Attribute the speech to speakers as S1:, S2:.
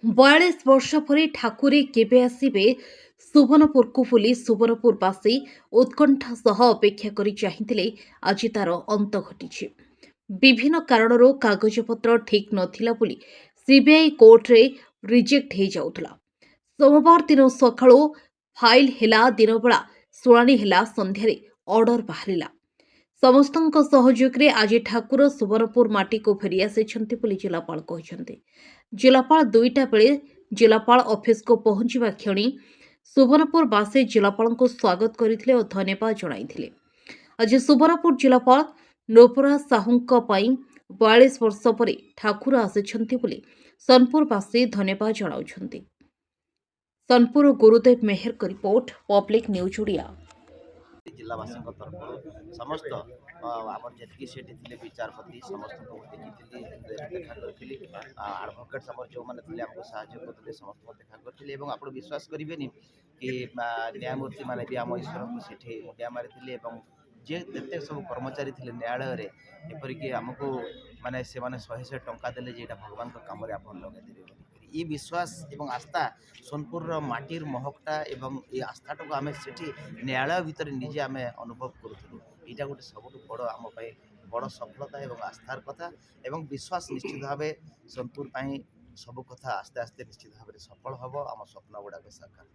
S1: 42 ବର୍ଷ ପରେ ଠାକୁରେ କେବେ ଆସିବେ ସୁବର୍ଣ୍ଣପୁରକୁ ବୋଲି ସୁବର୍ଣ୍ଣପୁରବାସୀ ଉତ୍କଣ୍ଠା ସହ ଅପେକ୍ଷା କରି ଚାହିଁଥିଲେ। ଆଜି ତାର ଅନ୍ତ ଘଟିଛି। ବିଭିନ୍ନ କାରଣରୁ କାଗଜପତ୍ର ଠିକ୍ ନଥିଲା ବୋଲି ସିବିଆଇ କୋର୍ଟରେ ରିଜେକ୍ଟ ହୋଇଯାଉଥିଲା। ସୋମବାର ଦିନ ସକାଳୁ ଫାଇଲ ହେଲା, ଦିନବେଳା ଶୁଣାଣି ହେଲା, ସନ୍ଧ୍ୟାରେ ଅର୍ଡର ବାହାରିଲା। ସମସ୍ତଙ୍କ ସହଯୋଗରେ ଆଜି ଠାକୁର ସୁବର୍ଣ୍ଣପୁର ମାଟିକୁ ଫେରିଆସିଛନ୍ତି ବୋଲି ଜିଲ୍ଲାପାଳ କହିଛନ୍ତି। ଜିଲ୍ଲାପାଳ 2ଟା ବେଳେ ଜିଲ୍ଲାପାଳ ଅଫିସକୁ ପହଞ୍ଚିବା କ୍ଷଣି ସୁବର୍ଣ୍ଣପୁରବାସୀ ଜିଲ୍ଲାପାଳଙ୍କୁ ସ୍ୱାଗତ କରିଥିଲେ ଓ ଧନ୍ୟବାଦ ଜଣାଇଥିଲେ। ଆଜି ସୁବର୍ଣ୍ଣପୁର ଜିଲ୍ଲାପାଳ ନୃପରାଜ ସାହୁଙ୍କ ପାଇଁ 42 ବର୍ଷ ପରେ ଠାକୁର ଆସିଛନ୍ତି ବୋଲି ସୋନପୁରବାସୀ ଧନ୍ୟବାଦ ଜଣାଉଛନ୍ତି। ସୋନପୁର ଗୁରୁଦେବ ମେହେରଙ୍କ ରିପୋର୍ଟ, ପବ୍ଲିକ ନ୍ୟୁଜ ଓଡ଼ିଆ।
S2: जिलावासी तरफ समस्त आम जी से विचारपति समस्त देखा करी आडभोकेट जो मैंने आमको साहय करते समस्त देखा करी। आप विश्वास करेंगे कि न्यायमूर्ति मैंने भी आम ईश्वर को सेठी मुंडिया मारी जे जिते सब कर्मचारी थे न्यायालय एपरिक आमको माने से माने 100 टंका देले जे भगवान काम आप लगे ये विश्वास एवं आस्था सोनपुर माटीर महकटा एवं ये आस्थाटा को आम से न्यायालय भितर निजे आम अनुभव करूँ। यहाँ गोटे सब बड़ आम बड़ सफलता एवं आस्थार कथा एवं विश्वास निश्चित भाव सोनपुर सब कथा आस्ते आस्ते निश्चित भाव सफल हम आम स्वप्न गुड़ाक साकार।